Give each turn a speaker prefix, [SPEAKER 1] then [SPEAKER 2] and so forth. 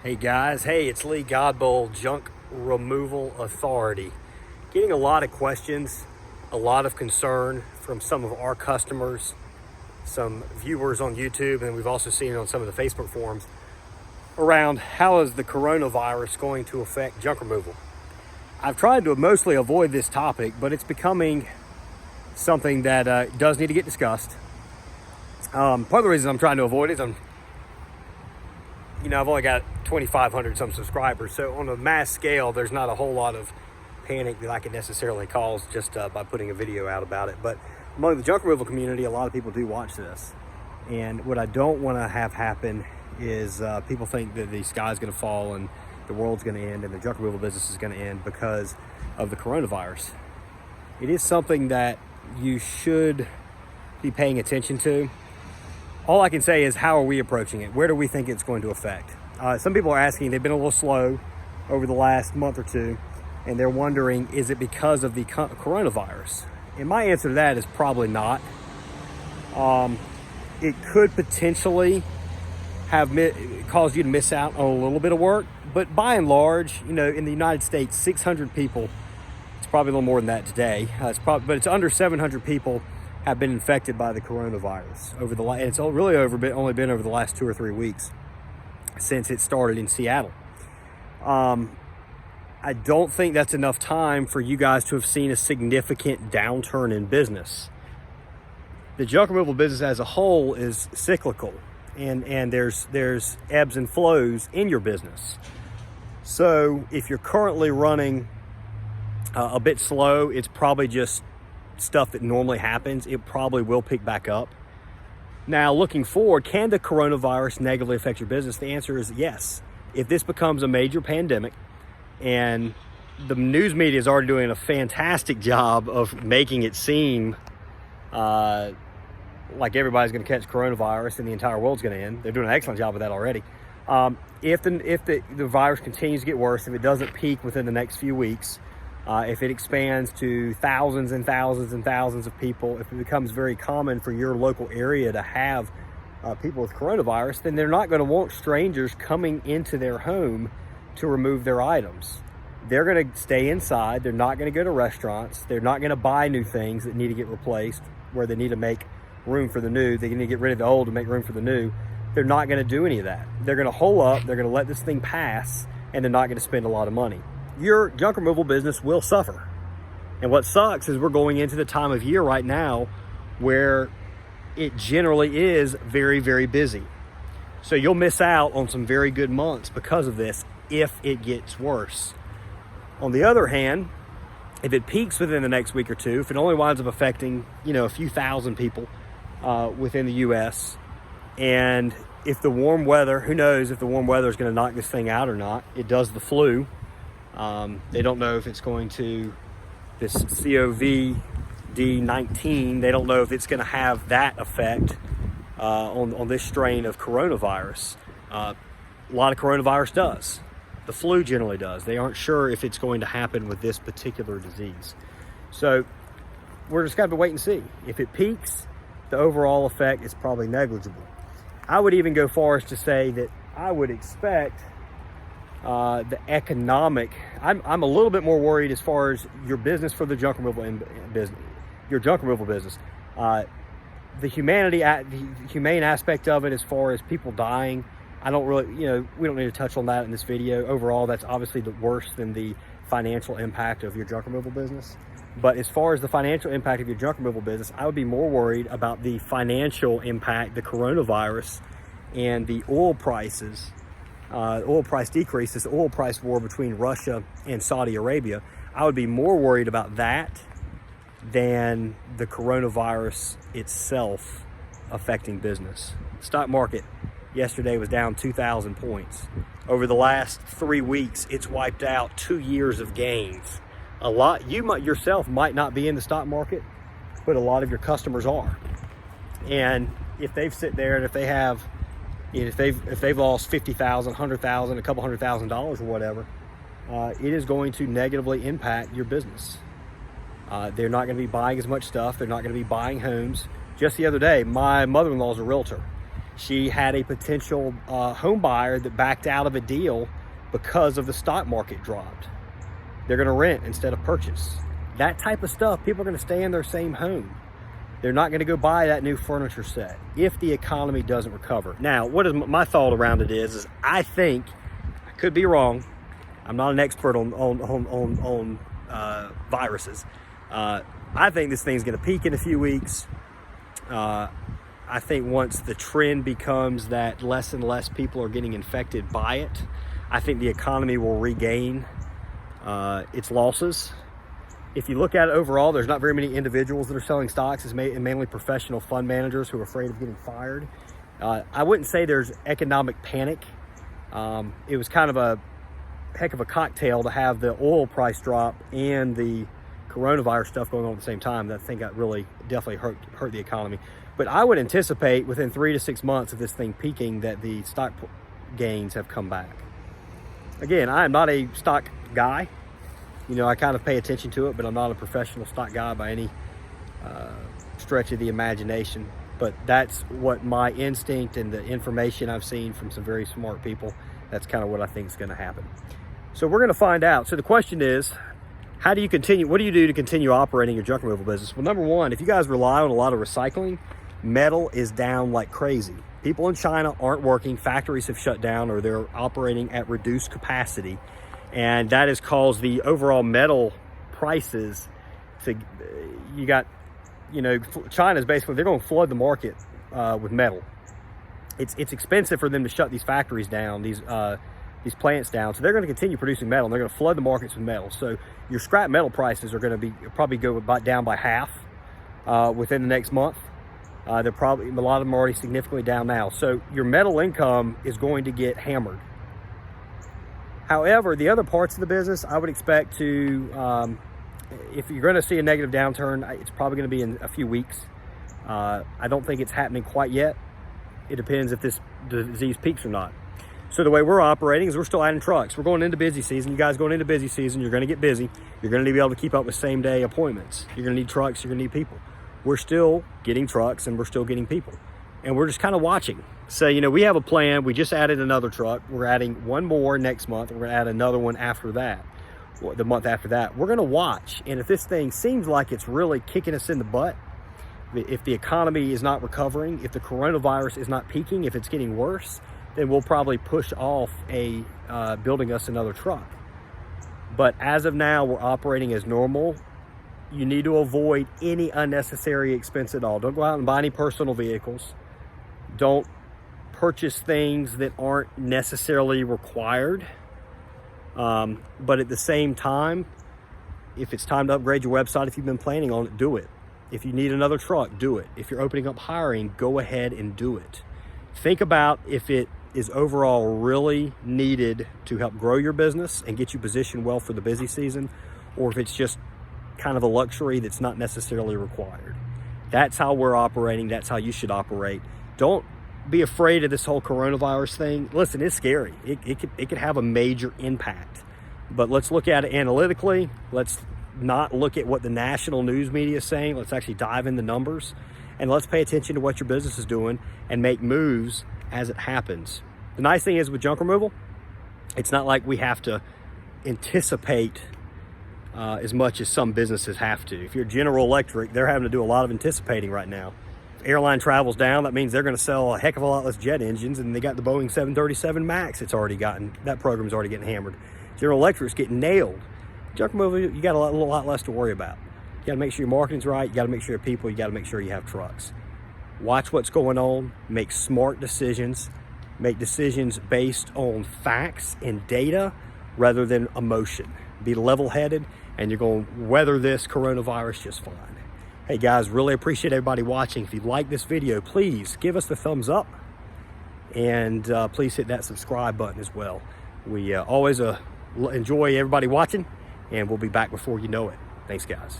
[SPEAKER 1] Hey guys, it's Lee Godbold, Junk Removal Authority. Getting a lot of questions, a lot of concern from some of our customers, some viewers on YouTube, and we've also seen it on some of the Facebook forums around how is the coronavirus going to affect junk removal. I've tried to mostly avoid this topic, but it's becoming something that does need to get discussed. Part of the reason I'm trying to avoid it is I've only got 2,500 some subscribers, so on a mass scale, there's not a whole lot of panic that I could necessarily cause just by putting a video out about it. But among the junk removal community, a lot of people do watch this. And what I don't want to have happen is people think that the sky's going to fall and the world's going to end and the junk removal business is going to end because of the coronavirus. It is something that you should be paying attention to. All I can say is, how are we approaching it? Where do we think it's going to affect? Some people are asking, they've been a little slow over the last month or two, and they're wondering, is it because of the coronavirus? And my answer to that is probably not. It could potentially have caused you to miss out on a little bit of work, but by and large, in the United States, 600 people, it's probably a little more than that today, but it's under 700 people have been infected by the coronavirus and it's really only been over the last 2 or 3 weeks since it started in Seattle. I don't think that's enough time for you guys to have seen a significant downturn in business. The junk removal business as a whole is cyclical, and there's ebbs and flows in your business. So if you're currently running a bit slow, it's probably just stuff that normally happens. It probably will pick back up. Now, looking forward, can the coronavirus negatively affect your business? The answer is yes. If this becomes a major pandemic, and the news media is already doing a fantastic job of making it seem like everybody's going to catch coronavirus and the entire world's going to end. They're doing an excellent job of that already. If the virus continues to get worse, if it doesn't peak within the next few weeks, if it expands to thousands and thousands and thousands of people, if it becomes very common for your local area to have people with coronavirus, then they're not going to want strangers coming into their home to remove their items. They're going to stay inside. They're not going to go to restaurants. They're not going to buy new things that need to get replaced, where they need to make room for the new. They need to get rid of the old to make room for the new. They're not going to do any of that. They're going to hole up. They're going to let this thing pass, and they're not going to spend a lot of money. Your junk removal business will suffer. And what sucks is we're going into the time of year right now where it generally is very, very busy. So you'll miss out on some very good months because of this if it gets worse. On the other hand, if it peaks within the next week or two, if it only winds up affecting, a few thousand people within the U.S., and if the warm weather, who knows if the warm weather is going to knock this thing out or not. It does the flu. They don't know if it's going to, this COVID-19, they don't know if it's going to have that effect on this strain of coronavirus. A lot of coronavirus does. The flu generally does. They aren't sure if it's going to happen with this particular disease. So we're just going to wait and see. If it peaks, the overall effect is probably negligible. I would even go far as to say that I would expect the economic, I'm a little bit more worried as far as your business for the junk removal business, your junk removal business. The humane aspect of it, as far as people dying, I don't really, we don't need to touch on that in this video. Overall, that's obviously worse than the financial impact of your junk removal business. But as far as the financial impact of your junk removal business, I would be more worried about the financial impact, the coronavirus, and the oil prices. Oil price decreases, the oil price war between Russia and Saudi Arabia. I would be more worried about that than the coronavirus itself affecting business. Stock market yesterday was down 2,000 points. Over the last 3 weeks, it's wiped out 2 years of gains. You yourself might not be in the stock market, but a lot of your customers are. And if they've sit there and if they have, if they've lost $50,000, $100,000, a couple $100,000 or whatever, it is going to negatively impact your business. They're not going to be buying as much stuff. They're not going to be buying homes. Just the other day, my mother-in-law is a realtor, She had a potential home buyer that backed out of a deal because of the stock market dropped. They're going to rent instead of purchase. That type of stuff, people are going to stay in their same home. They're not going to go buy that new furniture set if the economy doesn't recover. Now, what is my thought around it is I think, I could be wrong, I'm not an expert on viruses. I think this thing's going to peak in a few weeks. I think once the trend becomes that less and less people are getting infected by it, I think the economy will regain its losses. If you look at it overall, there's not very many individuals that are selling stocks. It's mainly professional fund managers who are afraid of getting fired. I wouldn't say there's economic panic. It was kind of a heck of a cocktail to have the oil price drop and the coronavirus stuff going on at the same time. That thing got really definitely hurt the economy. But I would anticipate within 3 to 6 months of this thing peaking that the stock gains have come back. Again, I am not a stock guy. You know, I kind of pay attention to it, but I'm not a professional stock guy by any stretch of the imagination. But that's what my instinct and the information I've seen from some very smart people, that's kind of what I think is going to happen. So we're going to find out. So the question is, how do you continue? What do you do to continue operating your junk removal business? Well, number one, if you guys rely on a lot of recycling, metal is down like crazy. People in China aren't working. Factories have shut down or they're operating at reduced capacity. And that has caused the overall metal prices to, you got, you know, China's basically, they're going to flood the market with metal. It's expensive for them to shut these factories down, these plants down. So they're going to continue producing metal and they're going to flood the markets with metal. So your scrap metal prices are going to be probably go down by half within the next month. They're probably, a lot of them are already significantly down now. So your metal income is going to get hammered. However, the other parts of the business, I would expect to, if you're going to see a negative downturn, it's probably going to be in a few weeks. I don't think it's happening quite yet. It depends if this disease peaks or not. So the way we're operating is we're still adding trucks. We're going into busy season. You guys going into busy season, you're going to get busy. You're going to be able to keep up with same day appointments. You're going to need trucks. You're going to need people. We're still getting trucks and we're still getting people. And we're just kind of watching. So, you know, we have a plan. We just added another truck. We're adding one more next month. We're going to add another one after that, the month after that. We're going to watch. And if this thing seems like it's really kicking us in the butt, if the economy is not recovering, if the coronavirus is not peaking, if it's getting worse, then we'll probably push off building us another truck. But as of now, we're operating as normal. You need to avoid any unnecessary expense at all. Don't go out and buy any personal vehicles. Don't purchase things that aren't necessarily required. But at the same time, if it's time to upgrade your website, if you've been planning on it, do it. If you need another truck, do it. If you're opening up hiring, go ahead and do it. Think about if it is overall really needed to help grow your business and get you positioned well for the busy season, or if it's just kind of a luxury that's not necessarily required. That's how we're operating. That's how you should operate. Don't be afraid of this whole coronavirus thing. Listen, it's scary. It could have a major impact. But let's look at it analytically. Let's not look at what the national news media is saying. Let's actually dive in the numbers. And let's pay attention to what your business is doing and make moves as it happens. The nice thing is with junk removal, it's not like we have to anticipate as much as some businesses have to. If you're General Electric, they're having to do a lot of anticipating right now. If airline travel's down, that means they're going to sell a heck of a lot less jet engines, and they got the Boeing 737 MAX. That program's already getting hammered. General Electric's getting nailed. Junk removal, you got a lot less to worry about. You got to make sure your marketing's right. You got to make sure you have people. You got to make sure you have trucks. Watch what's going on. Make smart decisions. Make decisions based on facts and data rather than emotion. Be level-headed, and you're going to weather this coronavirus just fine. Hey guys, really appreciate everybody watching. If you like this video, please give us the thumbs up, and please hit that subscribe button as well. We always enjoy everybody watching, and we'll be back before you know it. Thanks, guys.